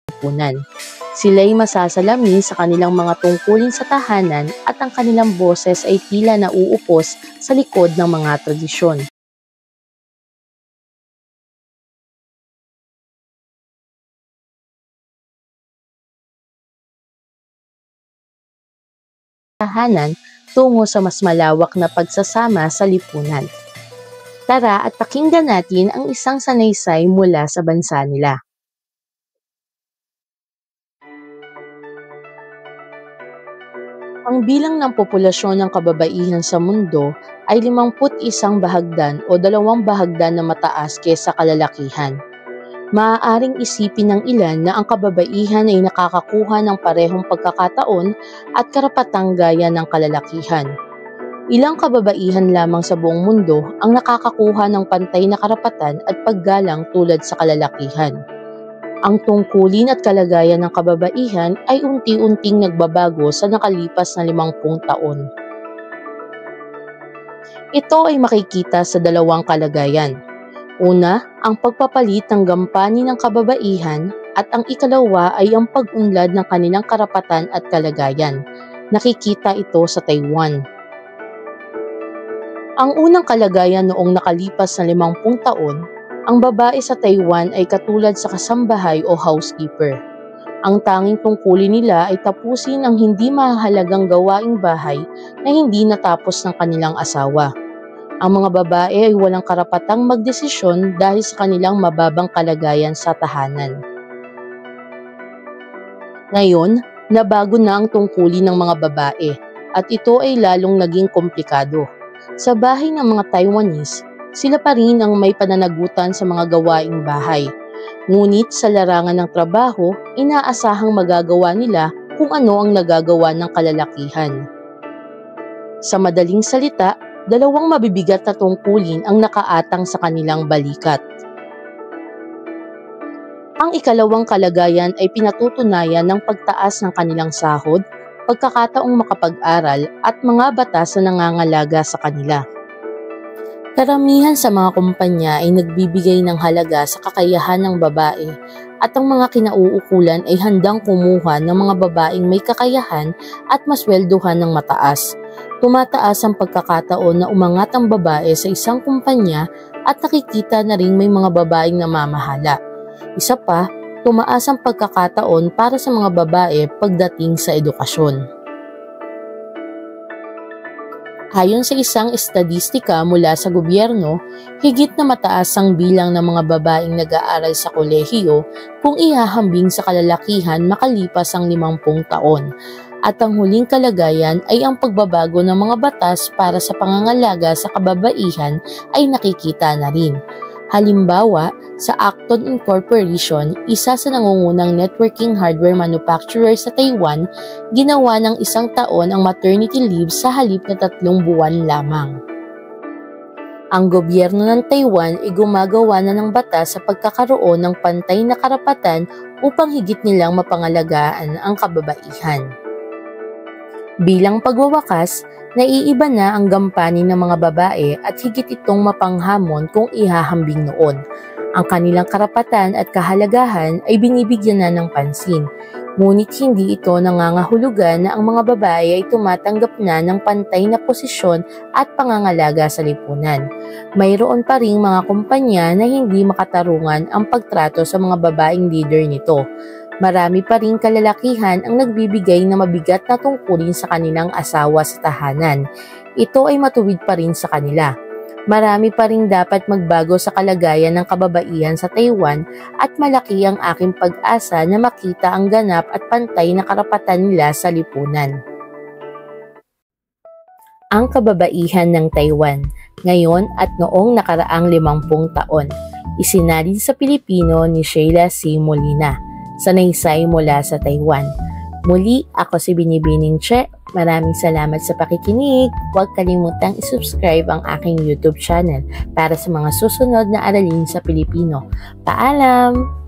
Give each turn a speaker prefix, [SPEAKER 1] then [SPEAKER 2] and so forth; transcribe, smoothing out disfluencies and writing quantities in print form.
[SPEAKER 1] lipunan. Sila'y masasalamin sa kanilang mga tungkulin sa tahanan at ang kanilang boses ay tila nauupos sa likod ng mga tradisyon. Tahanan tungo sa mas malawak na pagsasama sa lipunan. Tara at pakinggan natin ang isang sanaysay mula sa bansa nila. Ang bilang ng populasyon ng kababaihan sa mundo ay 51 bahagdan o 2 bahagdan na mataas kaysa kalalakihan. Maaaring isipin ng ilan na ang kababaihan ay nakakakuha ng parehong pagkakataon at karapatang gaya ng kalalakihan. Ilang kababaihan lamang sa buong mundo ang nakakakuha ng pantay na karapatan at paggalang tulad sa kalalakihan. Ang tungkulin at kalagayan ng kababaihan ay unti-unting nagbabago sa nakalipas na 50 taon. Ito ay makikita sa 2 kalagayan. Una, ang pagpapalit ng gampanin ng kababaihan at ang ikalawa ay ang pag-unlad ng kanilang karapatan at kalagayan. Nakikita ito sa Taiwan. Ang unang kalagayan noong nakalipas na 50 taon, ang babae sa Taiwan ay katulad sa kasambahay o housekeeper. Ang tanging tungkulin nila ay tapusin ang hindi mahalagang gawaing bahay na hindi natapos ng kanilang asawa. Ang mga babae ay walang karapatang magdesisyon dahil sa kanilang mababang kalagayan sa tahanan. Ngayon, nabago na ang tungkulin ng mga babae at ito ay lalong naging komplikado. Sa bahay ng mga Taiwanese, sila pa rin ang may pananagutan sa mga gawaing bahay. Ngunit sa larangan ng trabaho, inaasahang magagawa nila kung ano ang nagagawa ng kalalakihan. Sa madaling salita, 2 mabibigat na tungkulin ang nakaatang sa kanilang balikat. Ang ikalawang kalagayan ay pinatutunayan ng pagtaas ng kanilang sahod, pagkakataong makapag-aral at mga batas na nangangalaga sa kanila. Karamihan sa mga kumpanya ay nagbibigay ng halaga sa kakayahan ng babae at ang mga kinauukulan ay handang kumuha ng mga babaeng may kakayahan at masweldohan ng mataas. Tumataas ang pagkakataon na umangat ang babae sa isang kumpanya at nakikita na rin may mga babaeng namamahala. Isa pa, tumaas ang pagkakataon para sa mga babae pagdating sa edukasyon. Ayon sa isang estadistika mula sa gobyerno, higit na mataas ang bilang ng mga babaeng nag-aaral sa kolehiyo kung ihahambing sa kalalakihan makalipas ang 50 taon. At ang huling kalagayan ay ang pagbabago ng mga batas para sa pangangalaga sa kababaihan ay nakikita na rin. Halimbawa, sa Acton Incorporation, isa sa nangungunang networking hardware manufacturer sa Taiwan, ginawa ng 1 taon ang maternity leave sa halip na 3 buwan lamang. Ang gobyerno ng Taiwan ay gumagawa na ng batas sa pagkakaroon ng pantay na karapatan upang higit nilang mapangalagaan ang kababaihan. Bilang pagwawakas, naiiba na ang gampanin ng mga babae at higit itong mapanghamon kung ihahambing noon. Ang kanilang karapatan at kahalagahan ay binibigyan na ng pansin, ngunit hindi ito nangangahulugan na ang mga babae ay tumatanggap na ng pantay na posisyon at pangangalaga sa lipunan. Mayroon pa ring mga kumpanya na hindi makatarungan ang pagtrato sa mga babaeng leader nito. Marami pa ring kalalakihan ang nagbibigay na mabigat na tungkulin sa kanilang asawa sa tahanan. Ito ay matuwid pa rin sa kanila. Marami pa ring dapat magbago sa kalagayan ng kababaihan sa Taiwan at malaki ang aking pag-asa na makita ang ganap at pantay na karapatan nila sa lipunan. Ang kababaihan ng Taiwan, ngayon at noong nakaraang 50 taon, isinalin sa Pilipino ni Sheila C. Molina. Sanaysay mula sa Taiwan. Muli, ako si Binibining Che. Maraming salamat sa pakikinig. Huwag kalimutang isubscribe ang aking YouTube channel para sa mga susunod na aralin sa Pilipino. Paalam!